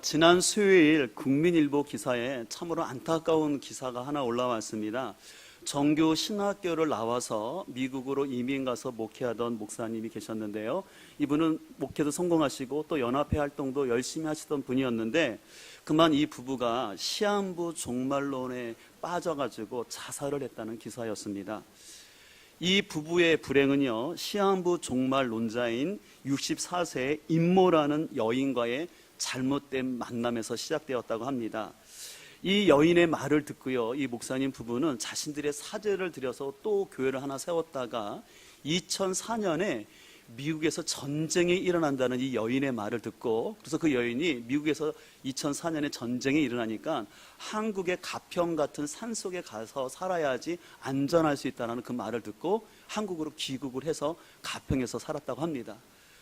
지난 수요일 국민일보 기사에 참으로 안타까운 기사가 하나 올라왔습니다. 정규 신학교를 나와서 미국으로 이민 가서 목회하던 목사님이 계셨는데요. 이분은 목회도 성공하시고 또 연합회 활동도 열심히 하시던 분이었는데 그만 이 부부가 시한부 종말론에 빠져가지고 자살을 했다는 기사였습니다. 이 부부의 불행은요, 시한부 종말론자인 64세의 임모라는 여인과의 잘못된 만남에서 시작되었다고 합니다. 이 여인의 말을 듣고요, 이 목사님 부부는 자신들의 사죄를 드려서 또 교회를 하나 세웠다가 2004년에 미국에서 전쟁이 일어난다는 이 여인의 말을 듣고, 그래서 그 여인이 미국에서 2004년에 전쟁이 일어나니까 한국의 가평 같은 산속에 가서 살아야지 안전할 수 있다는 그 말을 듣고 한국으로 귀국을 해서 가평에서 살았다고 합니다.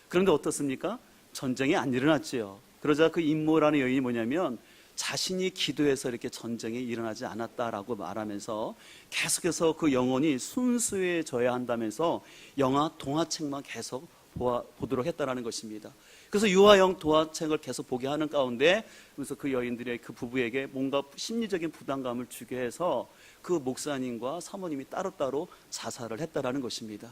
그런데 어떻습니까? 전쟁이 안 일어났지요. 그러자 그 임모라는 여인이 뭐냐면 자신이 기도해서 이렇게 전쟁이 일어나지 않았다라고 말하면서 계속해서 그 영혼이 순수해져야 한다면서 영화 동화책만 계속 보도록 했다라는 것입니다. 그래서 유아용 동화책을 계속 보게 하는 가운데 그래서 그 여인들의 그 부부에게 뭔가 심리적인 부담감을 주게 해서 그 목사님과 사모님이 따로따로 자살을 했다라는 것입니다.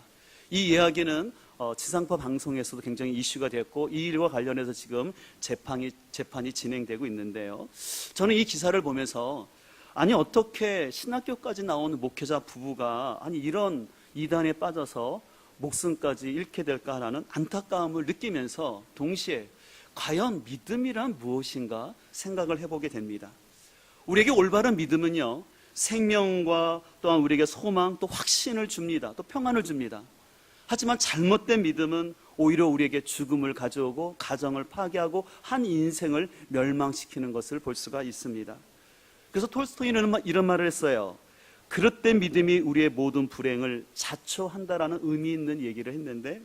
이 이야기는 지상파 방송에서도 굉장히 이슈가 됐고 이 일과 관련해서 지금 재판이 진행되고 있는데요. 저는 이 기사를 보면서 아니 어떻게 신학교까지 나온 목회자 부부가 아니 이런 이단에 빠져서 목숨까지 잃게 될까라는 안타까움을 느끼면서 동시에 과연 믿음이란 무엇인가 생각을 해보게 됩니다. 우리에게 올바른 믿음은요, 생명과 또한 우리에게 소망 또 확신을 줍니다. 또 평안을 줍니다. 하지만 잘못된 믿음은 오히려 우리에게 죽음을 가져오고 가정을 파괴하고 한 인생을 멸망시키는 것을 볼 수가 있습니다. 그래서 톨스토이는 이런 말을 했어요. 그릇된 믿음이 우리의 모든 불행을 자초한다라는 의미 있는 얘기를 했는데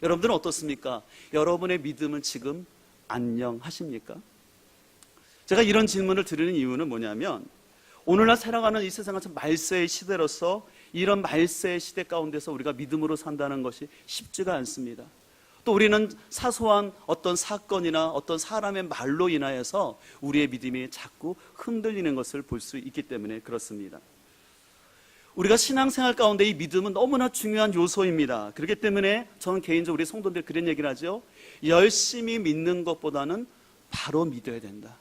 여러분들은 어떻습니까? 여러분의 믿음은 지금 안녕하십니까? 제가 이런 질문을 드리는 이유는 뭐냐면 오늘날 살아가는 이 세상은 참 말세의 시대로서 이런 말세의 시대 가운데서 우리가 믿음으로 산다는 것이 쉽지가 않습니다. 또 우리는 사소한 어떤 사건이나 어떤 사람의 말로 인하여서 우리의 믿음이 자꾸 흔들리는 것을 볼 수 있기 때문에 그렇습니다. 우리가 신앙생활 가운데 이 믿음은 너무나 중요한 요소입니다. 그렇기 때문에 저는 개인적으로 우리 성도들 그런 얘기를 하죠. 열심히 믿는 것보다는 바로 믿어야 된다.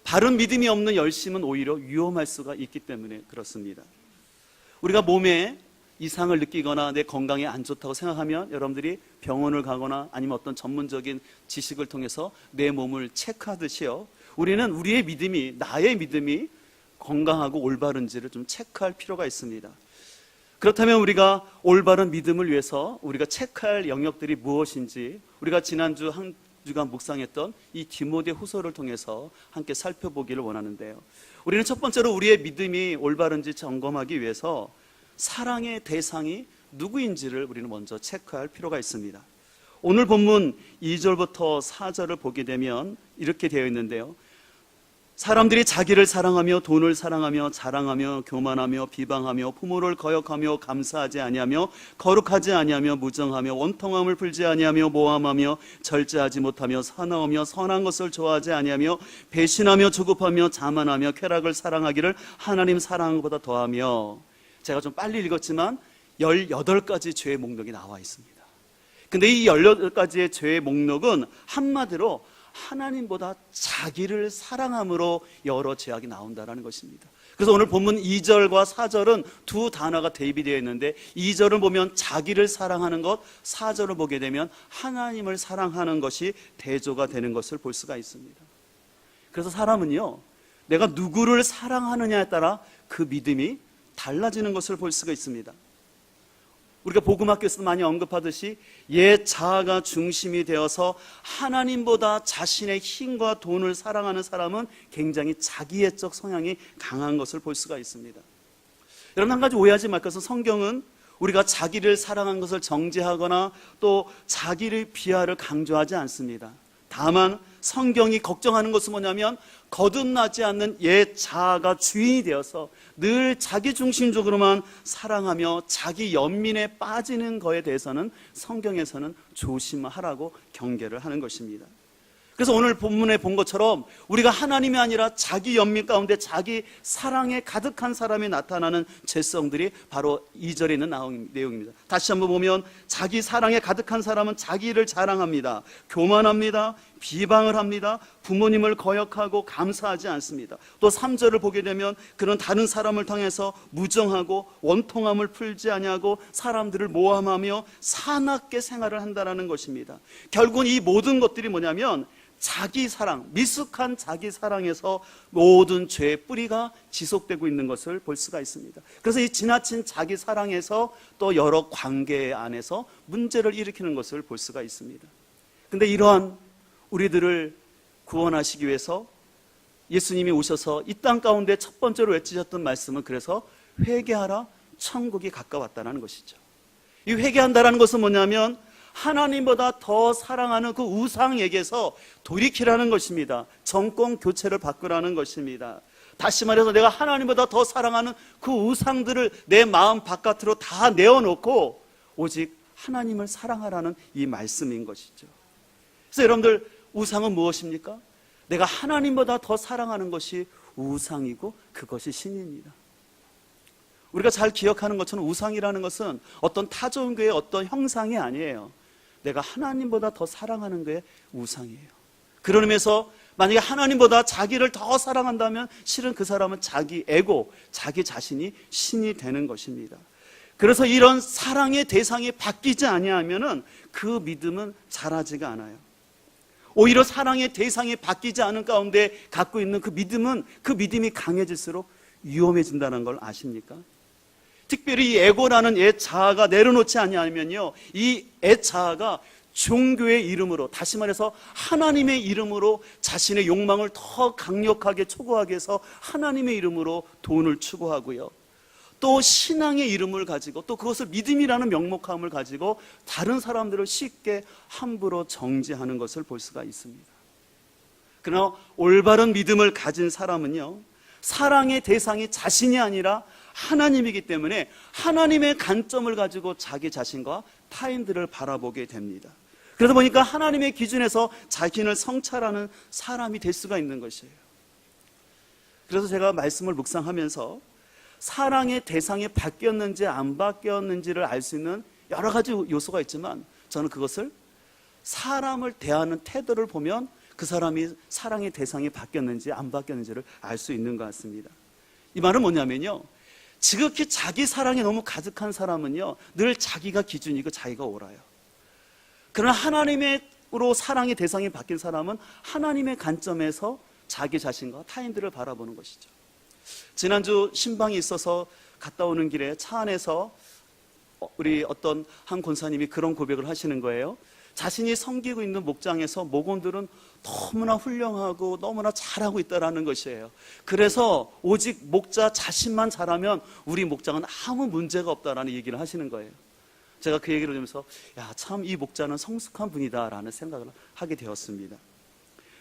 바른 믿음이 없는 열심은 오히려 위험할 수가 있기 때문에 그렇습니다. 우리가 몸에 이상을 느끼거나 내 건강에 안 좋다고 생각하면 여러분들이 병원을 가거나 아니면 어떤 전문적인 지식을 통해서 내 몸을 체크하듯이요, 우리는 우리의 믿음이, 나의 믿음이 건강하고 올바른지를 좀 체크할 필요가 있습니다. 그렇다면 우리가 올바른 믿음을 위해서 우리가 체크할 영역들이 무엇인지 우리가 지난주 한 주간 묵상했던 이 디모데 후서를 통해서 함께 살펴보기를 원하는데요. 우리는 첫 번째로 우리의 믿음이 올바른지 점검하기 위해서 사랑의 대상이 누구인지를 우리는 먼저 체크할 필요가 있습니다. 오늘 본문 2절부터 4절을 보게 되면 이렇게 되어 있는데요. 사람들이 자기를 사랑하며 돈을 사랑하며 자랑하며 교만하며 비방하며 부모를 거역하며 감사하지 아니하며 거룩하지 아니하며 무정하며 원통함을 풀지 아니하며 모함하며 절제하지 못하며 사나우며 선한 것을 좋아하지 아니하며 배신하며 조급하며 자만하며 쾌락을 사랑하기를 하나님 사랑하는 것보다 더하며, 제가 좀 빨리 읽었지만 18가지 죄의 목록이 나와 있습니다. 근데 이 18가지의 죄의 목록은 한마디로 하나님보다 자기를 사랑함으로 여러 죄악이 나온다는 것입니다. 그래서 오늘 본문 2절과 4절은 두 단어가 대입이 되어 있는데 2절을 보면 자기를 사랑하는 것, 4절을 보게 되면 하나님을 사랑하는 것이 대조가 되는 것을 볼 수가 있습니다. 그래서 사람은요, 내가 누구를 사랑하느냐에 따라 그 믿음이 달라지는 것을 볼 수가 있습니다. 우리가 복음학교에서도 많이 언급하듯이 옛 자아가 중심이 되어서 하나님보다 자신의 힘과 돈을 사랑하는 사람은 굉장히 자기애적 성향이 강한 것을 볼 수가 있습니다. 여러분, 한 가지 오해하지 말 것은 성경은 우리가 자기를 사랑하는 것을 정죄하거나 또 자기를 비하를 강조하지 않습니다. 다만 성경이 걱정하는 것은 뭐냐면 거듭나지 않는 옛 자아가 주인이 되어서 늘 자기 중심적으로만 사랑하며 자기 연민에 빠지는 거에 대해서는 성경에서는 조심하라고 경계를 하는 것입니다. 그래서 오늘 본문에 본 것처럼 우리가 하나님이 아니라 자기 연민 가운데 자기 사랑에 가득한 사람이 나타나는 죄성들이 바로 2절에 있는 내용입니다. 다시 한번 보면 자기 사랑에 가득한 사람은 자기를 자랑합니다. 교만합니다. 비방을 합니다. 부모님을 거역하고 감사하지 않습니다. 또 3절을 보게 되면 그는 다른 사람을 통해서 무정하고 원통함을 풀지 아니하고 사람들을 모함하며 사납게 생활을 한다는 것입니다. 결국은 이 모든 것들이 뭐냐면 자기 사랑, 미숙한 자기 사랑에서 모든 죄의 뿌리가 지속되고 있는 것을 볼 수가 있습니다. 그래서 이 지나친 자기 사랑에서 또 여러 관계 안에서 문제를 일으키는 것을 볼 수가 있습니다. 그런데 이러한 우리들을 구원하시기 위해서 예수님이 오셔서 이 땅 가운데 첫 번째로 외치셨던 말씀은 그래서 회개하라, 천국이 가까웠다는 것이죠. 이 회개한다는 것은 뭐냐면 하나님보다 더 사랑하는 그 우상에게서 돌이키라는 것입니다. 정권 교체를 바꾸라는 것입니다. 다시 말해서 내가 하나님보다 더 사랑하는 그 우상들을 내 마음 바깥으로 다 내어놓고 오직 하나님을 사랑하라는 이 말씀인 것이죠. 그래서 여러분들, 우상은 무엇입니까? 내가 하나님보다 더 사랑하는 것이 우상이고 그것이 신입니다. 우리가 잘 기억하는 것처럼 우상이라는 것은 어떤 타종교의 어떤 형상이 아니에요. 내가 하나님보다 더 사랑하는 게 우상이에요. 그런 의미에서 만약에 하나님보다 자기를 더 사랑한다면 실은 그 사람은 자기 에고, 자기 자신이 신이 되는 것입니다. 그래서 이런 사랑의 대상이 바뀌지 아니하면은 그 믿음은 자라지가 않아요. 오히려 사랑의 대상이 바뀌지 않은 가운데 갖고 있는 그 믿음이 강해질수록 위험해진다는 걸 아십니까? 특별히 이 에고라는 애자아가 내려놓지 아니하면요, 이 애자아가 종교의 이름으로, 다시 말해서 하나님의 이름으로 자신의 욕망을 더 강력하게 촉구하기 위해서 하나님의 이름으로 돈을 추구하고요, 또 신앙의 이름을 가지고 또 그것을 믿음이라는 명목함을 가지고 다른 사람들을 쉽게 함부로 정죄하는 것을 볼 수가 있습니다. 그러나 올바른 믿음을 가진 사람은요, 사랑의 대상이 자신이 아니라 하나님이기 때문에 하나님의 관점을 가지고 자기 자신과 타인들을 바라보게 됩니다. 그러다 보니까 하나님의 기준에서 자신을 성찰하는 사람이 될 수가 있는 것이에요. 그래서 제가 말씀을 묵상하면서 사랑의 대상이 바뀌었는지 안 바뀌었는지를 알 수 있는 여러 가지 요소가 있지만 저는 그것을 사람을 대하는 태도를 보면 그 사람이 사랑의 대상이 바뀌었는지 안 바뀌었는지를 알 수 있는 것 같습니다. 이 말은 뭐냐면요, 지극히 자기 사랑에 너무 가득한 사람은요, 늘 자기가 기준이고 자기가 옳아요. 그러나 하나님으로 사랑의 대상이 바뀐 사람은 하나님의 관점에서 자기 자신과 타인들을 바라보는 것이죠. 지난주 신방이 있어서 갔다 오는 길에 차 안에서 우리 어떤 한 권사님이 그런 고백을 하시는 거예요. 자신이 섬기고 있는 목장에서 목원들은 너무나 훌륭하고 너무나 잘하고 있다라는 것이에요. 그래서 오직 목자 자신만 잘하면 우리 목장은 아무 문제가 없다라는 얘기를 하시는 거예요. 제가 그 얘기를 들으면서 참 이 목자는 성숙한 분이다라는 생각을 하게 되었습니다.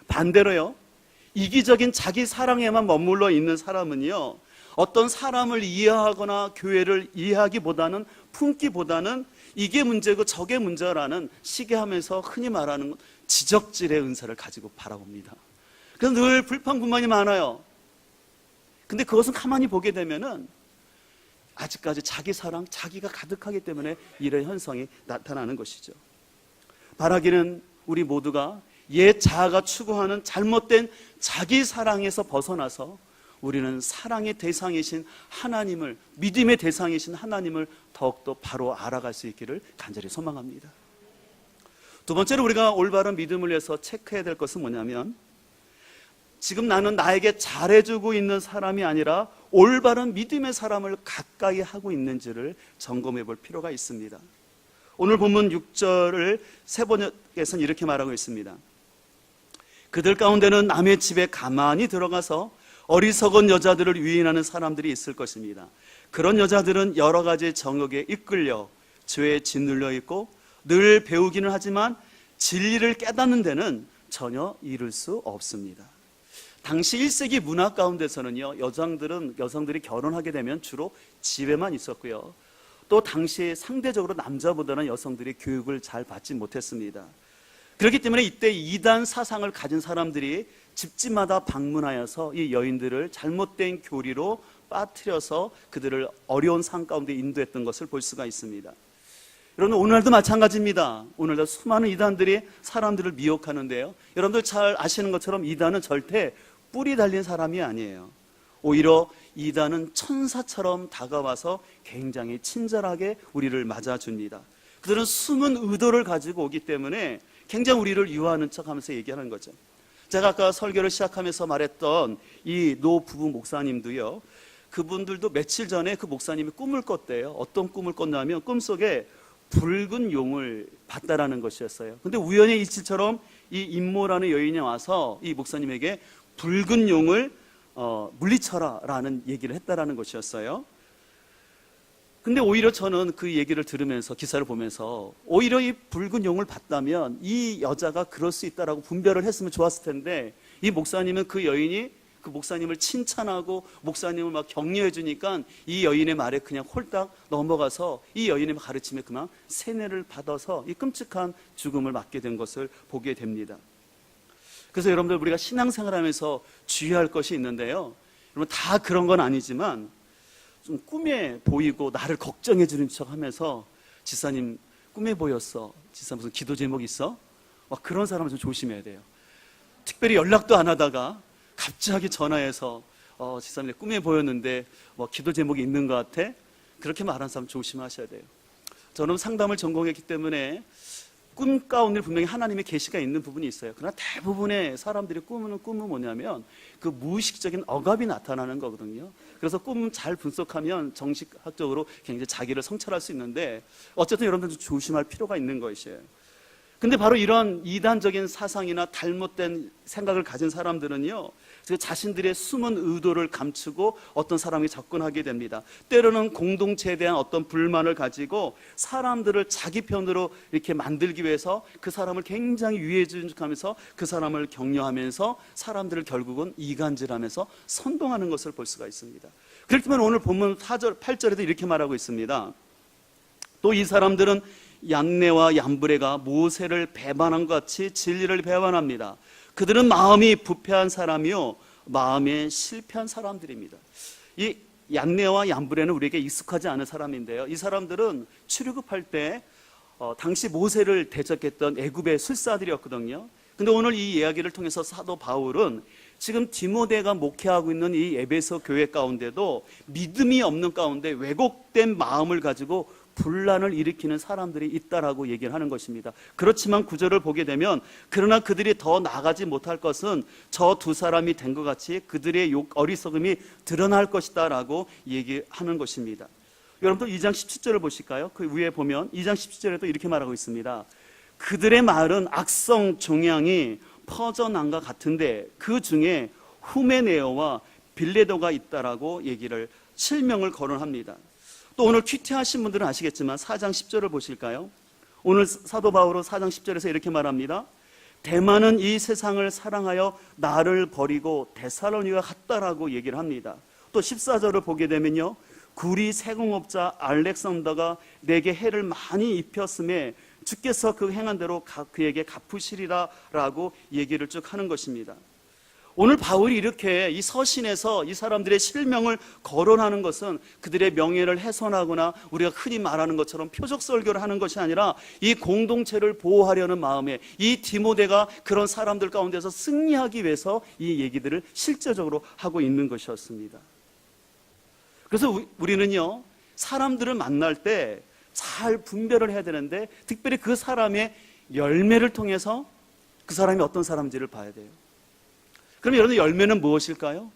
반대로요, 이기적인 자기 사랑에만 머물러 있는 사람은요, 어떤 사람을 이해하거나 교회를 이해하기보다는 품기보다는 이게 문제고 저게 문제라는 시기하면서 흔히 말하는 지적질의 은사를 가지고 바라봅니다. 그래서 늘 불평불만이 많아요. 근데 그것은 가만히 보게 되면은 아직까지 자기 사랑, 자기가 가득하기 때문에 이런 현상이 나타나는 것이죠. 바라기는 우리 모두가 옛 자아가 추구하는 잘못된 자기 사랑에서 벗어나서 우리는 사랑의 대상이신 하나님을, 믿음의 대상이신 하나님을 더욱더 바로 알아갈 수 있기를 간절히 소망합니다. 두 번째로 우리가 올바른 믿음을 위해서 체크해야 될 것은 뭐냐면, 지금 나는 나에게 잘해주고 있는 사람이 아니라 올바른 믿음의 사람을 가까이 하고 있는지를 점검해 볼 필요가 있습니다. 오늘 본문 6절을 세번역에서는 이렇게 말하고 있습니다. 그들 가운데는 남의 집에 가만히 들어가서 어리석은 여자들을 유인하는 사람들이 있을 것입니다. 그런 여자들은 여러 가지 정욕에 이끌려 죄에 짓눌려 있고 늘 배우기는 하지만 진리를 깨닫는 데는 전혀 이룰 수 없습니다. 당시 1세기 문화 가운데서는요, 여성들이 결혼하게 되면 주로 집에만 있었고요, 또 당시 상대적으로 남자보다는 여성들이 교육을 잘 받지 못했습니다. 그렇기 때문에 이때 이단 사상을 가진 사람들이 집집마다 방문하여서 이 여인들을 잘못된 교리로 빠뜨려서 그들을 어려운 상황 가운데 인도했던 것을 볼 수가 있습니다. 여러분, 오늘날도 마찬가지입니다. 오늘날 수많은 이단들이 사람들을 미혹하는데요, 여러분들 잘 아시는 것처럼 이단은 절대 뿔이 달린 사람이 아니에요. 오히려 이단은 천사처럼 다가와서 굉장히 친절하게 우리를 맞아줍니다. 그들은 숨은 의도를 가지고 오기 때문에 굉장히 우리를 유혹하는 척하면서 얘기하는 거죠. 제가 아까 설교를 시작하면서 말했던 이 노 부부 목사님도요, 그분들도 며칠 전에 그 목사님이 꿈을 꿨대요. 어떤 꿈을 꿨냐면 꿈속에 붉은 용을 봤다라는 것이었어요. 근데 우연의 일치처럼 이 임모라는 여인이 와서 이 목사님에게 붉은 용을 물리쳐라 라는 얘기를 했다라는 것이었어요. 근데 오히려 저는 그 얘기를 들으면서, 기사를 보면서, 오히려 이 붉은 용을 봤다면 이 여자가 그럴 수 있다라고 분별을 했으면 좋았을 텐데, 이 목사님은 그 여인이 그 목사님을 칭찬하고 목사님을 막 격려해 주니까 이 여인의 말에 그냥 홀딱 넘어가서 이 여인의 가르침에 그만 세뇌를 받아서 이 끔찍한 죽음을 맞게 된 것을 보게 됩니다. 그래서 여러분들, 우리가 신앙생활하면서 주의할 것이 있는데요, 여러분, 다 그런 건 아니지만 좀 꿈에 보이고 나를 걱정해 주는 척 하면서, 지사님 꿈에 보였어, 지사 무슨 기도 제목 있어? 막 그런 사람은 좀 조심해야 돼요. 특별히 연락도 안 하다가 갑자기 전화해서 지사님 내 꿈에 보였는데 뭐 기도 제목이 있는 것 같아? 그렇게 말하는 사람 조심하셔야 돼요. 저는 상담을 전공했기 때문에 꿈 가운데 분명히 하나님의 계시가 있는 부분이 있어요. 그러나 대부분의 사람들이 꿈은 뭐냐면 그 무의식적인 억압이 나타나는 거거든요. 그래서 꿈 잘 분석하면 정식학적으로 굉장히 자기를 성찰할 수 있는데, 어쨌든 여러분들 좀 조심할 필요가 있는 것이에요. 근데 바로 이런 이단적인 사상이나 잘못된 생각을 가진 사람들은요, 자신들의 숨은 의도를 감추고 어떤 사람이 접근하게 됩니다. 때로는 공동체에 대한 어떤 불만을 가지고 사람들을 자기 편으로 이렇게 만들기 위해서 그 사람을 굉장히 위해 준하면서 그 사람을 격려하면서 사람들을 결국은 이간질하면서 선동하는 것을 볼 수가 있습니다. 그렇기 때문에 오늘 본문 8절에도 이렇게 말하고 있습니다. 또 이 사람들은 얀네와 얀브레가 모세를 배반한 것 같이 진리를 배반합니다. 그들은 마음이 부패한 사람이요 마음에 실패한 사람들입니다. 이 얀네와 얀브레는 우리에게 익숙하지 않은 사람인데요, 이 사람들은 출애굽할 때 당시 모세를 대적했던 애굽의 술사들이었거든요. 근데 오늘 이 이야기를 통해서 사도 바울은 지금 디모데가 목회하고 있는 이 에베소 교회 가운데도 믿음이 없는 가운데 왜곡된 마음을 가지고 분란을 일으키는 사람들이 있다라고 얘기를 하는 것입니다. 그렇지만 구절을 보게 되면, 그러나 그들이 더 나아가지 못할 것은 저 두 사람이 된 것 같이 그들의 어리석음이 드러날 것이다 라고 얘기하는 것입니다. 여러분들 2장 17절을 보실까요? 그 위에 보면 2장 17절에도 이렇게 말하고 있습니다. 그들의 말은 악성 종양이 퍼져난 것 같은데 그 중에 후메네오와 빌레도가 있다라고 얘기를, 실명을 거론합니다. 또 오늘 퀴트하신 분들은 아시겠지만 4장 10절을 보실까요? 오늘 사도 바울은 4장 10절에서 이렇게 말합니다. 대만은 이 세상을 사랑하여 나를 버리고 데살로니가 갔다라고 얘기를 합니다. 또 14절을 보게 되면요, 구리 세공업자 알렉산더가 내게 해를 많이 입혔음에 주께서 그 행한 대로 그에게 갚으시리라 라고 얘기를 쭉 하는 것입니다. 오늘 바울이 이렇게 이 서신에서 이 사람들의 실명을 거론하는 것은 그들의 명예를 훼손하거나 우리가 흔히 말하는 것처럼 표적 설교를 하는 것이 아니라 이 공동체를 보호하려는 마음에 이 디모데가 그런 사람들 가운데서 승리하기 위해서 이 얘기들을 실제적으로 하고 있는 것이었습니다. 그래서 우리는요, 사람들을 만날 때 잘 분별을 해야 되는데, 특별히 그 사람의 열매를 통해서 그 사람이 어떤 사람인지를 봐야 돼요. 그럼 여러분, 열매는 무엇일까요?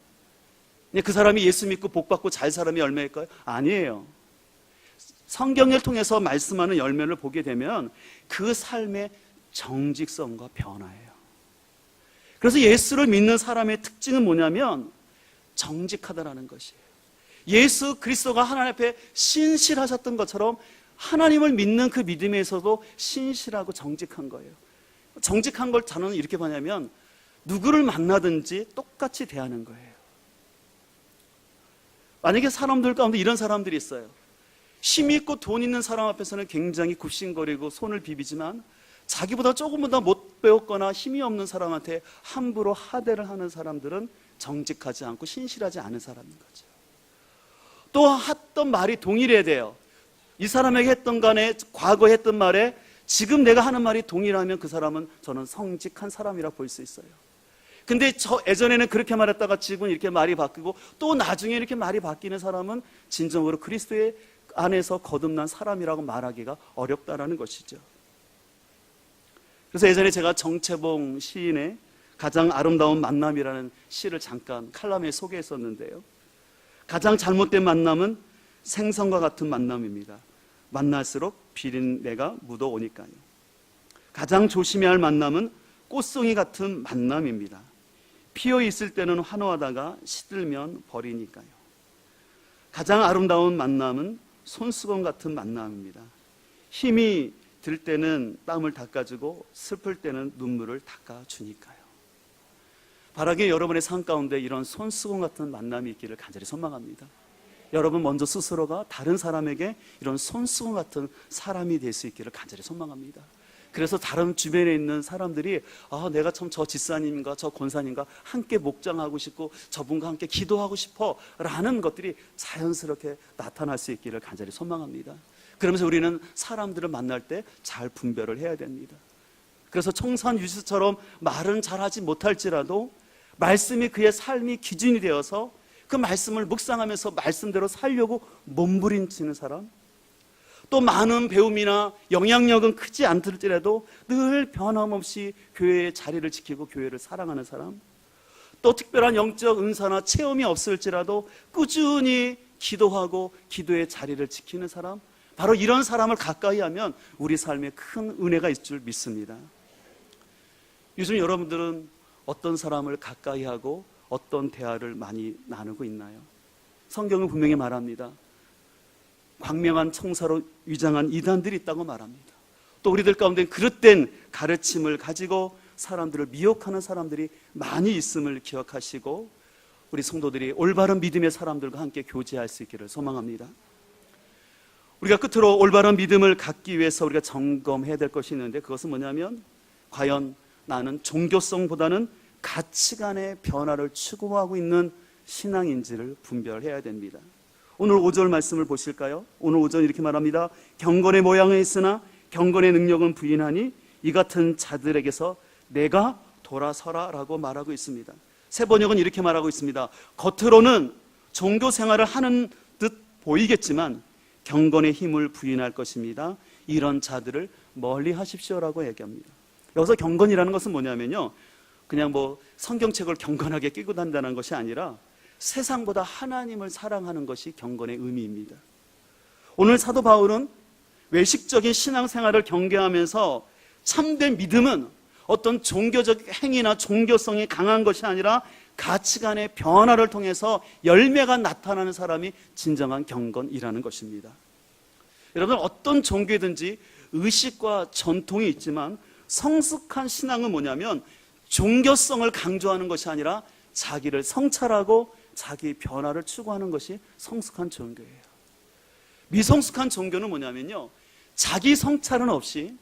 그 사람이 예수 믿고 복 받고 잘 사람의 열매일까요? 아니에요. 성경을 통해서 말씀하는 열매를 보게 되면 그 삶의 정직성과 변화예요. 그래서 예수를 믿는 사람의 특징은 뭐냐면 정직하다라는 것이에요. 예수 그리스도가 하나님 앞에 신실하셨던 것처럼 하나님을 믿는 그 믿음에서도 신실하고 정직한 거예요. 정직한 걸 저는 이렇게 보냐면 누구를 만나든지 똑같이 대하는 거예요. 만약에 사람들 가운데 이런 사람들이 있어요. 힘 있고 돈 있는 사람 앞에서는 굉장히 굽신거리고 손을 비비지만 자기보다 조금보다 못 배웠거나 힘이 없는 사람한테 함부로 하대를 하는 사람들은 정직하지 않고 신실하지 않은 사람인 거죠. 또 했던 말이 동일해야 돼요. 이 사람에게 했던 간에 과거에 했던 말에 지금 내가 하는 말이 동일하면 그 사람은 저는 성직한 사람이라 볼 수 있어요. 근데 저 예전에는 그렇게 말했다가 지금 이렇게 말이 바뀌고 또 나중에 이렇게 말이 바뀌는 사람은 진정으로 그리스도의 안에서 거듭난 사람이라고 말하기가 어렵다라는 것이죠. 그래서 예전에 제가 정채봉 시인의 가장 아름다운 만남이라는 시를 잠깐 칼럼에 소개했었는데요. 가장 잘못된 만남은 생선과 같은 만남입니다. 만날수록 비린내가 묻어오니까요. 가장 조심해야 할 만남은 꽃송이 같은 만남입니다. 피어 있을 때는 환호하다가 시들면 버리니까요. 가장 아름다운 만남은 손수건 같은 만남입니다. 힘이 들 때는 땀을 닦아주고 슬플 때는 눈물을 닦아주니까요. 바라기 여러분의 삶 가운데 이런 손수건 같은 만남이 있기를 간절히 소망합니다. 여러분 먼저 스스로가 다른 사람에게 이런 손수건 같은 사람이 될 수 있기를 간절히 소망합니다. 그래서 다른 주변에 있는 사람들이 내가 참 저 집사님과 저 권사님과 함께 목장하고 싶고 저분과 함께 기도하고 싶어 라는 것들이 자연스럽게 나타날 수 있기를 간절히 소망합니다. 그러면서 우리는 사람들을 만날 때 잘 분별을 해야 됩니다. 그래서 청산 유수처럼 말은 잘하지 못할지라도 말씀이 그의 삶이 기준이 되어서 그 말씀을 묵상하면서 말씀대로 살려고 몸부림치는 사람, 또 많은 배움이나 영향력은 크지 않을지라도 늘 변함없이 교회의 자리를 지키고 교회를 사랑하는 사람, 또 특별한 영적 은사나 체험이 없을지라도 꾸준히 기도하고 기도의 자리를 지키는 사람, 바로 이런 사람을 가까이 하면 우리 삶에 큰 은혜가 있을 줄 믿습니다. 요즘 여러분들은 어떤 사람을 가까이 하고 어떤 대화를 많이 나누고 있나요? 성경은 분명히 말합니다. 광명한 청사로 위장한 이단들이 있다고 말합니다. 또 우리들 가운데 그릇된 가르침을 가지고 사람들을 미혹하는 사람들이 많이 있음을 기억하시고 우리 성도들이 올바른 믿음의 사람들과 함께 교제할 수 있기를 소망합니다. 우리가 끝으로 올바른 믿음을 갖기 위해서 우리가 점검해야 될 것이 있는데 그것은 뭐냐면 과연 나는 종교성보다는 가치관의 변화를 추구하고 있는 신앙인지를 분별해야 됩니다. 오늘 5절 말씀을 보실까요? 오늘 5절 이렇게 말합니다. 경건의 모양은 있으나 경건의 능력은 부인하니 이 같은 자들에게서 내가 돌아서라 라고 말하고 있습니다. 새 번역은 이렇게 말하고 있습니다. 겉으로는 종교 생활을 하는 듯 보이겠지만 경건의 힘을 부인할 것입니다. 이런 자들을 멀리 하십시오라고 얘기합니다. 여기서 경건이라는 것은 뭐냐면요, 그냥 성경책을 경건하게 끼고 다닌다는 것이 아니라 세상보다 하나님을 사랑하는 것이 경건의 의미입니다. 오늘 사도 바울은 외식적인 신앙생활을 경계하면서 참된 믿음은 어떤 종교적 행위나 종교성이 강한 것이 아니라 가치관의 변화를 통해서 열매가 나타나는 사람이 진정한 경건이라는 것입니다. 여러분, 어떤 종교든지 의식과 전통이 있지만 성숙한 신앙은 뭐냐면 종교성을 강조하는 것이 아니라 자기를 성찰하고 자기 변화를 추구하는 것이 성숙한 종교예요. 미성숙한 종교는 뭐냐면요, 자기 성찰은 없이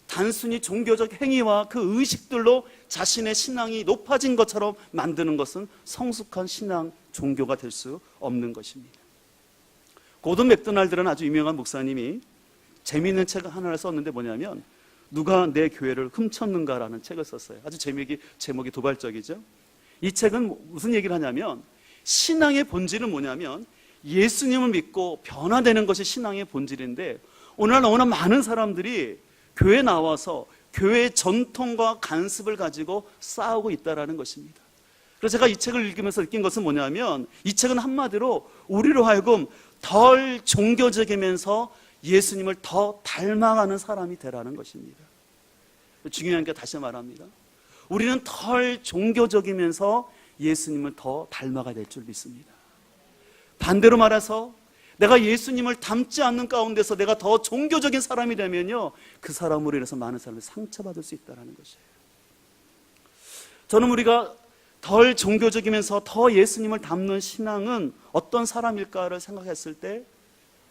단순히 종교적 행위와 그 의식들로 자신의 신앙이 높아진 것처럼 만드는 것은 성숙한 신앙 종교가 될 수 없는 것입니다. 고든 맥도날드라는 아주 유명한 목사님이 재미있는 책 하나를 썼는데 뭐냐면 누가 내 교회를 훔쳤는가라는 책을 썼어요. 아주 제목이 도발적이죠. 이 책은 무슨 얘기를 하냐면 신앙의 본질은 뭐냐면 예수님을 믿고 변화되는 것이 신앙의 본질인데 오늘날 너무나 많은 사람들이 교회에 나와서 교회의 전통과 간습을 가지고 싸우고 있다는 것입니다. 그래서 제가 이 책을 읽으면서 느낀 것은 뭐냐면 이 책은 한마디로 우리로 하여금 덜 종교적이면서 예수님을 더 닮아가는 사람이 되라는 것입니다. 중요한 게 다시 말합니다. 우리는 덜 종교적이면서 예수님을 더 닮아가야 될 줄 믿습니다. 반대로 말해서 내가 예수님을 닮지 않는 가운데서 내가 더 종교적인 사람이 되면요, 그 사람으로 인해서 많은 사람이 상처받을 수 있다는 것이에요. 저는 우리가 덜 종교적이면서 더 예수님을 닮는 신앙은 어떤 사람일까를 생각했을 때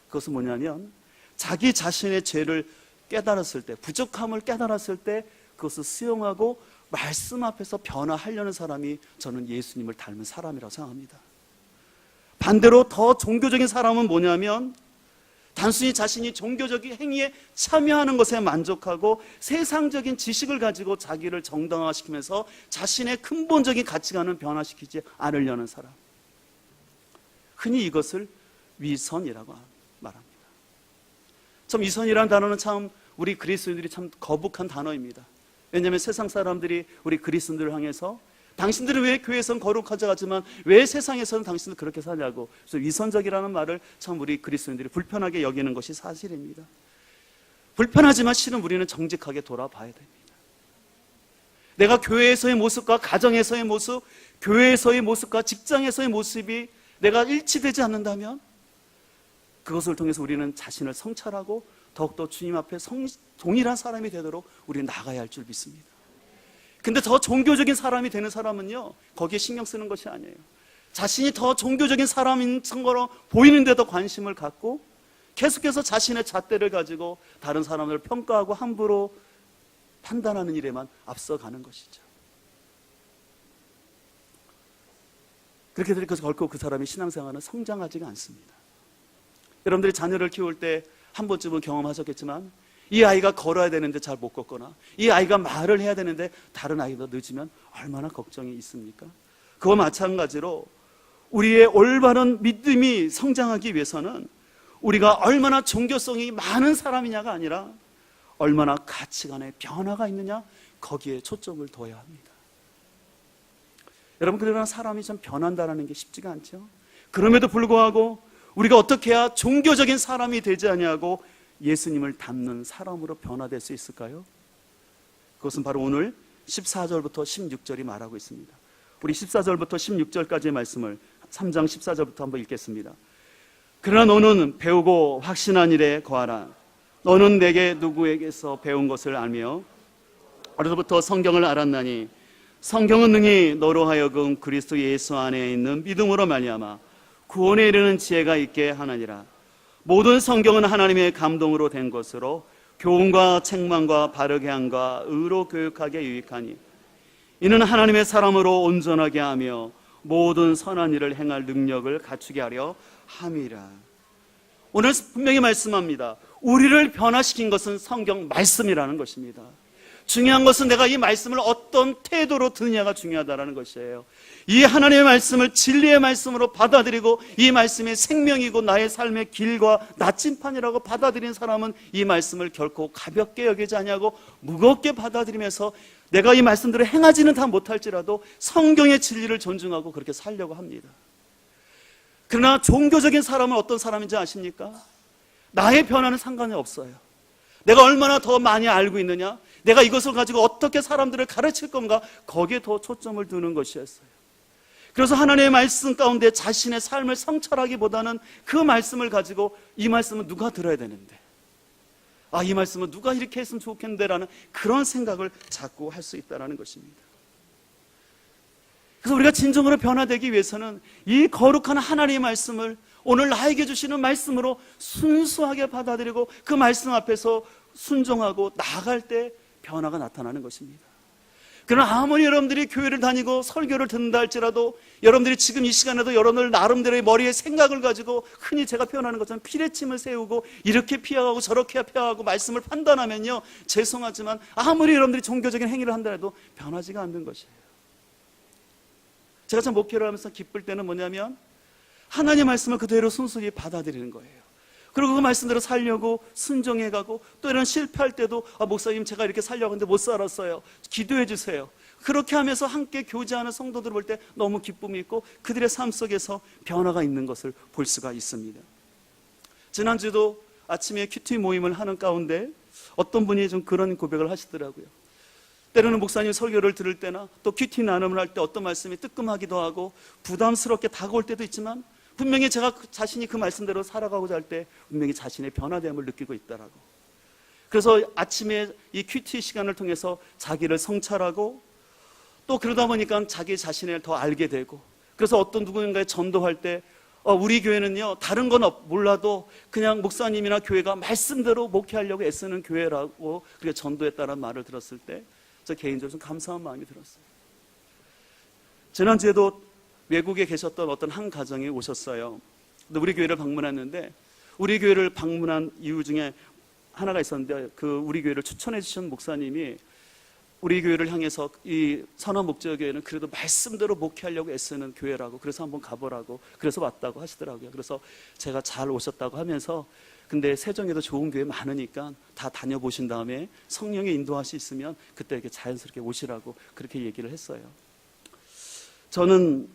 그것은 뭐냐면 자기 자신의 죄를 깨달았을 때, 부족함을 깨달았을 때 그것을 수용하고 말씀 앞에서 변화하려는 사람이 저는 예수님을 닮은 사람이라고 생각합니다. 반대로 더 종교적인 사람은 뭐냐면 단순히 자신이 종교적인 행위에 참여하는 것에 만족하고 세상적인 지식을 가지고 자기를 정당화시키면서 자신의 근본적인 가치관을 변화시키지 않으려는 사람. 흔히 이것을 위선이라고 말합니다. 참 위선이라는 단어는 참 우리 그리스도인들이 참 거북한 단어입니다. 왜냐하면 세상 사람들이 우리 그리스도인들을 향해서 당신들은 왜 교회에서는 거룩하지 않지만 왜 세상에서는 당신들 그렇게 사냐고, 그래서 위선적이라는 말을 참 우리 그리스도인들이 불편하게 여기는 것이 사실입니다. 불편하지만 실은 우리는 정직하게 돌아봐야 됩니다. 내가 교회에서의 모습과 가정에서의 모습, 교회에서의 모습과 직장에서의 모습이 내가 일치되지 않는다면 그것을 통해서 우리는 자신을 성찰하고 더욱더 주님 앞에 동일한 사람이 되도록 우리는 나가야 할 줄 믿습니다. 근데 더 종교적인 사람이 되는 사람은요, 거기에 신경 쓰는 것이 아니에요. 자신이 더 종교적인 사람인 것처럼 보이는데도 관심을 갖고 계속해서 자신의 잣대를 가지고 다른 사람을 평가하고 함부로 판단하는 일에만 앞서가는 것이죠. 그렇게 되니까 결코 그 사람의 신앙생활은 성장하지가 않습니다. 여러분들이 자녀를 키울 때 한 번쯤은 경험하셨겠지만 이 아이가 걸어야 되는데 잘 못 걷거나 이 아이가 말을 해야 되는데 다른 아이보다 늦으면 얼마나 걱정이 있습니까? 그와 마찬가지로 우리의 올바른 믿음이 성장하기 위해서는 우리가 얼마나 종교성이 많은 사람이냐가 아니라 얼마나 가치관의 변화가 있느냐, 거기에 초점을 둬야 합니다. 여러분, 그러나 사람이 좀 변한다는 게 쉽지가 않죠. 그럼에도 불구하고 우리가 어떻게 해야 종교적인 사람이 되지 아니하고 예수님을 닮는 사람으로 변화될 수 있을까요? 그것은 바로 오늘 14절부터 16절이 말하고 있습니다. 우리 14절부터 16절까지의 말씀을 3장 14절부터 한번 읽겠습니다. 그러나 너는 배우고 확신한 일에 거하라. 너는 내게 누구에게서 배운 것을 알며 어려서부터 성경을 알았나니 성경은 능히 너로 하여금 그리스도 예수 안에 있는 믿음으로 말미암아 구원에 이르는 지혜가 있게 하느니라. 모든 성경은 하나님의 감동으로 된 것으로 교훈과 책망과 바르게 함과 의로 교육하게 유익하니 이는 하나님의 사람으로 온전하게 하며 모든 선한 일을 행할 능력을 갖추게 하려 함이라. 오늘 분명히 말씀합니다. 우리를 변화시킨 것은 성경 말씀이라는 것입니다. 중요한 것은 내가 이 말씀을 어떤 태도로 듣느냐가 중요하다는 것이에요. 이 하나님의 말씀을 진리의 말씀으로 받아들이고 이 말씀이 생명이고 나의 삶의 길과 나침판이라고 받아들인 사람은 이 말씀을 결코 가볍게 여기지 아니하고 무겁게 받아들이면서 내가 이 말씀대로 행하지는 다 못할지라도 성경의 진리를 존중하고 그렇게 살려고 합니다. 그러나 종교적인 사람은 어떤 사람인지 아십니까? 나의 변화는 상관이 없어요. 내가 얼마나 더 많이 알고 있느냐, 내가 이것을 가지고 어떻게 사람들을 가르칠 건가, 거기에 더 초점을 두는 것이었어요. 그래서 하나님의 말씀 가운데 자신의 삶을 성찰하기보다는 그 말씀을 가지고 이 말씀은 누가 들어야 되는데, 이 말씀은 누가 이렇게 했으면 좋겠는데 라는 그런 생각을 자꾸 할 수 있다는 것입니다. 그래서 우리가 진정으로 변화되기 위해서는 이 거룩한 하나님의 말씀을 오늘 나에게 주시는 말씀으로 순수하게 받아들이고 그 말씀 앞에서 순종하고 나아갈 때 변화가 나타나는 것입니다. 그러나 아무리 여러분들이 교회를 다니고 설교를 듣는다 할지라도 여러분들이 지금 이 시간에도 여러분들 나름대로의 머리에 생각을 가지고 흔히 제가 표현하는 것처럼 피레침을 세우고 이렇게 피하고 저렇게 피하고 말씀을 판단하면요, 죄송하지만 아무리 여러분들이 종교적인 행위를 한다 해도 변하지가 않는 것이에요. 제가 참 목회를 하면서 기쁠 때는 뭐냐면 하나님의 말씀을 그대로 순수히 받아들이는 거예요. 그리고 그 말씀대로 살려고 순종해가고 또 이런 실패할 때도 목사님 제가 이렇게 살려고 하는데 못 살았어요. 기도해 주세요. 그렇게 하면서 함께 교제하는 성도들을 볼 때 너무 기쁨이 있고 그들의 삶 속에서 변화가 있는 것을 볼 수가 있습니다. 지난주도 아침에 큐티 모임을 하는 가운데 어떤 분이 좀 그런 고백을 하시더라고요. 때로는 목사님 설교를 들을 때나 또 큐티 나눔을 할 때 어떤 말씀이 뜨끔하기도 하고 부담스럽게 다가올 때도 있지만 분명히 제가 자신이 그 말씀대로 살아가고자 할 때 분명히 자신의 변화됨을 느끼고 있더라고. 그래서 아침에 이 큐티 시간을 통해서 자기를 성찰하고 또 그러다 보니까 자기 자신을 더 알게 되고 그래서 어떤 누군가에 전도할 때 우리 교회는요, 다른 건 몰라도 그냥 목사님이나 교회가 말씀대로 목회하려고 애쓰는 교회라고 그렇게 전도했다는 말을 들었을 때 저 개인적으로 좀 감사한 마음이 들었어요. 지난주에도 외국에 계셨던 어떤 한 가정이 오셨어요. 근데 우리 교회를 방문했는데 우리 교회를 방문한 이유 중에 하나가 있었는데 그 우리 교회를 추천해 주신 목사님이 우리 교회를 향해서 이 선한 목적 교회는 그래도 말씀대로 목회하려고 애쓰는 교회라고, 그래서 한번 가보라고, 그래서 왔다고 하시더라고요. 그래서 제가 잘 오셨다고 하면서 근데 세종에도 좋은 교회 많으니까 다 다녀보신 다음에 성령의 인도하시 있으면 그때 이렇게 자연스럽게 오시라고 그렇게 얘기를 했어요. 저는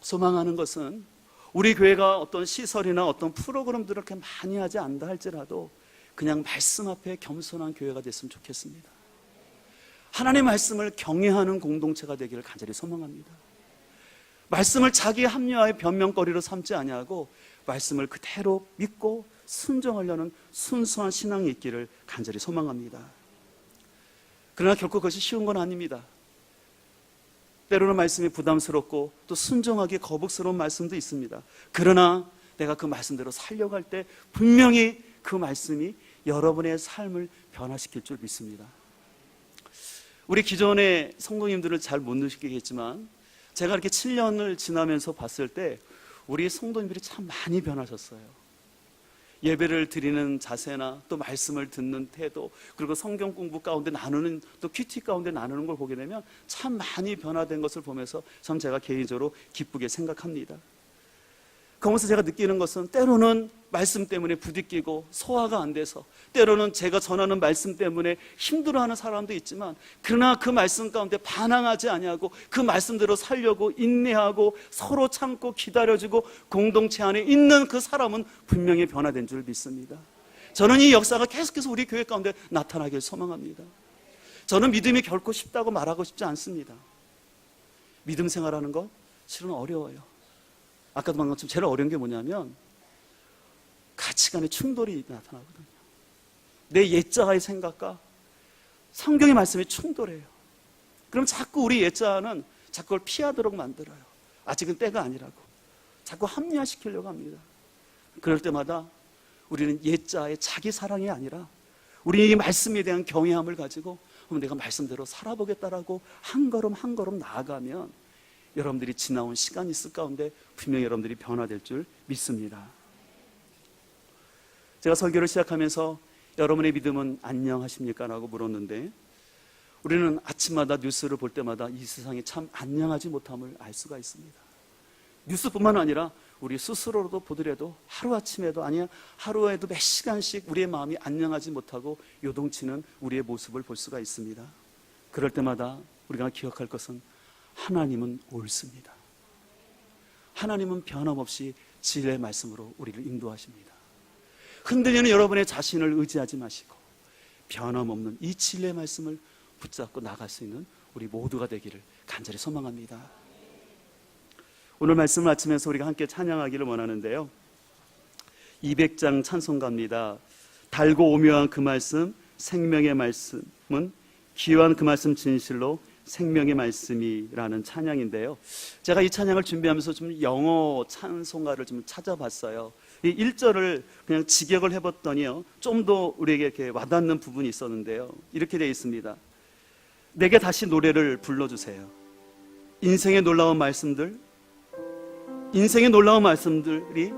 소망하는 것은 우리 교회가 어떤 시설이나 어떤 프로그램들을 그렇게 많이 하지 않다 할지라도 그냥 말씀 앞에 겸손한 교회가 됐으면 좋겠습니다. 하나님의 말씀을 경외하는 공동체가 되기를 간절히 소망합니다. 말씀을 자기 합리화의 변명거리로 삼지 아니하고 말씀을 그대로 믿고 순종하려는 순수한 신앙이 있기를 간절히 소망합니다. 그러나 결코 그것이 쉬운 건 아닙니다. 때로는 말씀이 부담스럽고 또 순종하기 거북스러운 말씀도 있습니다. 그러나 내가 그 말씀대로 살려고 할 때 분명히 그 말씀이 여러분의 삶을 변화시킬 줄 믿습니다. 우리 기존의 성도님들을 잘 못 느끼겠지만 제가 이렇게 7년을 지나면서 봤을 때 우리 성도님들이 참 많이 변하셨어요. 예배를 드리는 자세나 또 말씀을 듣는 태도, 그리고 성경 공부 가운데 나누는, 또 큐티 가운데 나누는 걸 보게 되면 참 많이 변화된 것을 보면서 참 제가 개인적으로 기쁘게 생각합니다. 그러면서 제가 느끼는 것은 때로는 말씀 때문에 부딪히고 소화가 안 돼서, 때로는 제가 전하는 말씀 때문에 힘들어하는 사람도 있지만, 그러나 그 말씀 가운데 반항하지 아니하고 그 말씀대로 살려고 인내하고 서로 참고 기다려주고 공동체 안에 있는 그 사람은 분명히 변화된 줄 믿습니다. 저는 이 역사가 계속해서 우리 교회 가운데 나타나길 소망합니다. 저는 믿음이 결코 쉽다고 말하고 싶지 않습니다. 믿음 생활하는 건 실은 어려워요. 아까도 말한 것처럼 제일 어려운 게 뭐냐면 가치관의 충돌이 나타나거든요. 내 옛자의 생각과 성경의 말씀이 충돌해요. 그럼 자꾸 우리 옛자는 자꾸 그걸 피하도록 만들어요. 아직은 때가 아니라고 자꾸 합리화시키려고 합니다. 그럴 때마다 우리는 옛자의 자기 사랑이 아니라 우리 이 말씀에 대한 경외함을 가지고 내가 말씀대로 살아보겠다라고 한 걸음 한 걸음 나아가면 여러분들이 지나온 시간이 있을 가운데 분명히 여러분들이 변화될 줄 믿습니다. 제가 설교를 시작하면서 여러분의 믿음은 안녕하십니까? 라고 물었는데 우리는 아침마다 뉴스를 볼 때마다 이 세상이 참 안녕하지 못함을 알 수가 있습니다. 뉴스뿐만 아니라 우리 스스로도 보더라도 하루아침에도 아니야 하루에도 몇 시간씩 우리의 마음이 안녕하지 못하고 요동치는 우리의 모습을 볼 수가 있습니다. 그럴 때마다 우리가 기억할 것은 하나님은 옳습니다. 하나님은 변함없이 진리의 말씀으로 우리를 인도하십니다. 흔들리는 여러분의 자신을 의지하지 마시고 변함없는 이 진리의 말씀을 붙잡고 나갈 수 있는 우리 모두가 되기를 간절히 소망합니다. 오늘 말씀을 마치면서 우리가 함께 찬양하기를 원하는데요, 200장 찬송가입니다. 달고 오묘한 그 말씀, 생명의 말씀은 귀한 그 말씀 진실로 생명의 말씀이라는 찬양인데요, 제가 이 찬양을 준비하면서 좀 영어 찬송가를 좀 찾아봤어요. 이 1절을 그냥 직역을 해봤더니요, 좀 더 우리에게 이렇게 와닿는 부분이 있었는데요, 이렇게 되어 있습니다. 내게 다시 노래를 불러주세요. 인생의 놀라운 말씀들, 인생의 놀라운 말씀들이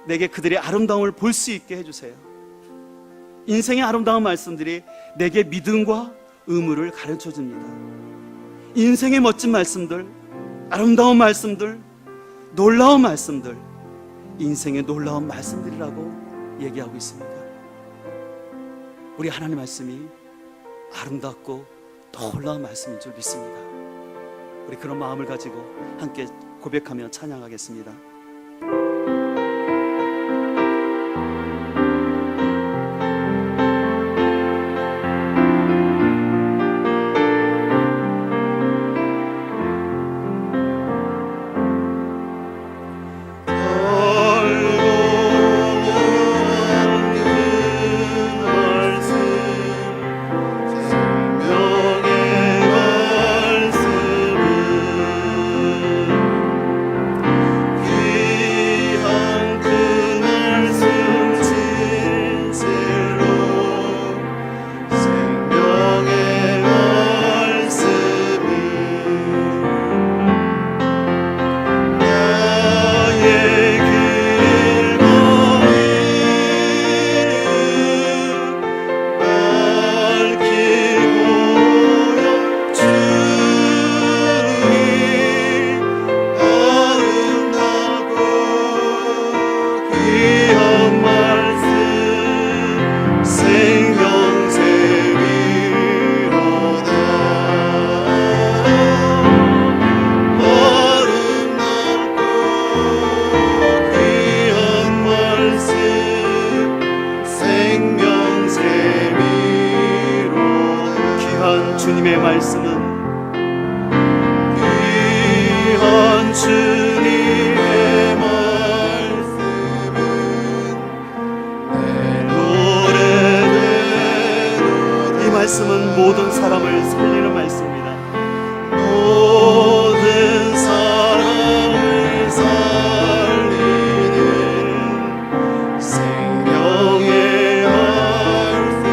내게 그들의 아름다움을 볼 수 있게 해주세요. 인생의 아름다운 말씀들이 내게 믿음과 의무를 가르쳐줍니다. 인생의 멋진 말씀들, 아름다운 말씀들, 놀라운 말씀들, 인생의 놀라운 말씀들이라고 얘기하고 있습니다. 우리 하나님 말씀이 아름답고 놀라운 말씀인 줄 믿습니다. 우리 그런 마음을 가지고 함께 고백하며 찬양하겠습니다. 생명의 말씀은 귀한 주님의 말씀은 귀한 주님의 말씀은 내 노래대로 이 말씀은 모든 사람을 살리는 말씀입니다. 모든 사람을 살리는 생명의 말씀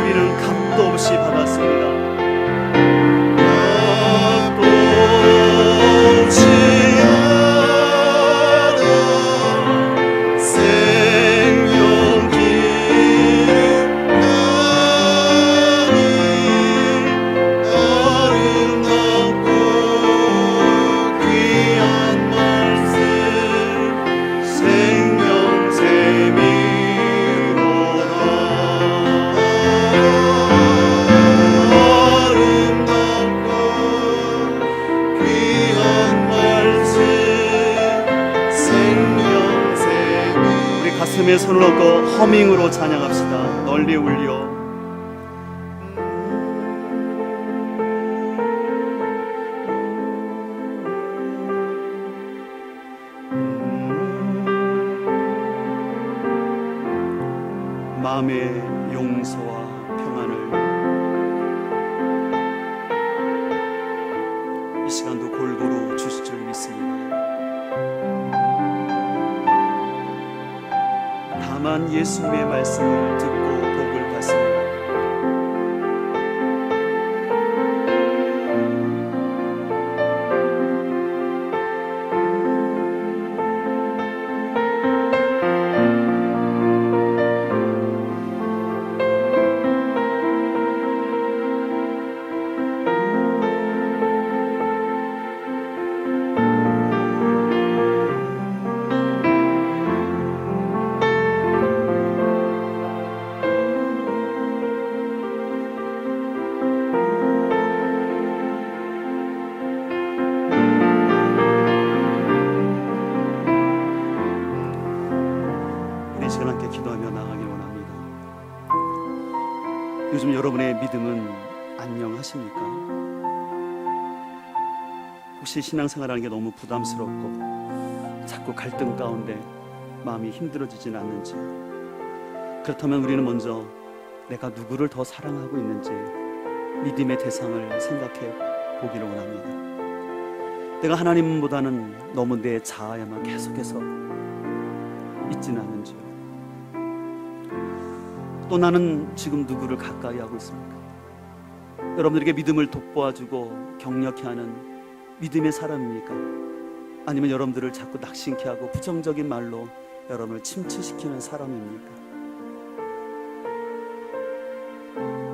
우리는 값도 없이 받았습니다. 값도 없이 하나 생명 기름 나니 아름답고 귀한 말씀 생명샘이로다 아름답고 귀한 말씀 생명샘이 우리 가슴에 손을 얹고 허밍으로 찬양합시다. 널리 울려. 마음의 용서와 평안을 이 시간도 골고루 주실 줄 믿습니다. 다만 예수님의 말씀을 듣고 복을 받습니다. 우리 시간 함께 기도하며 나가길 원합니다. 요즘 여러분의 믿음은 안녕하십니까? 혹시 신앙생활하는 게 너무 부담스럽고 자꾸 갈등 가운데 마음이 힘들어지진 않는지, 그렇다면 우리는 먼저 내가 누구를 더 사랑하고 있는지 믿음의 대상을 생각해 보기를 원합니다. 내가 하나님보다는 너무 내 자아에만 계속해서 있지는 않는지요. 또 나는 지금 누구를 가까이 하고 있습니까? 여러분들에게 믿음을 돋보아주고 격려케 하는 믿음의 사람입니까? 아니면 여러분들을 자꾸 낙심케 하고 부정적인 말로 여러분을 침체시키는 사람입니까?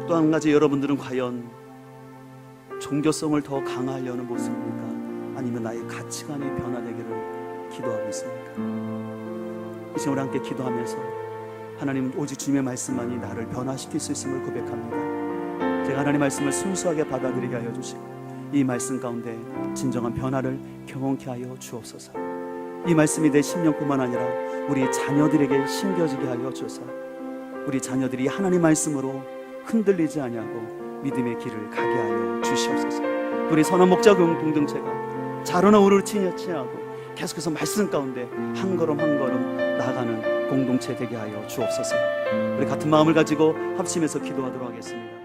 또 한 가지, 여러분들은 과연 종교성을 더 강화하려는 모습입니까? 아니면 나의 가치관이 변화되기를 기도하고 있습니까? 이 시간 우리 함께 기도하면서 하나님, 오직 주님의 말씀만이 나를 변화시킬 수 있음을 고백합니다. 제가 하나님의 말씀을 순수하게 받아들이게 하여 주시고 이 말씀 가운데 진정한 변화를 경험케 하여 주옵소서. 이 말씀이 내 심령뿐만 아니라 우리 자녀들에게 심겨지게 하여 주소서. 우리 자녀들이 하나님의 말씀으로 흔들리지 아니하고 믿음의 길을 가게 하여 주시옵소서. 우리 선한 목자 공동체가 자로나 우르르 치냐치냐하고 계속해서 말씀 가운데 한 걸음 한 걸음 나아가는 공동체 되게 하여 주옵소서. 우리 같은 마음을 가지고 합심해서 기도하도록 하겠습니다.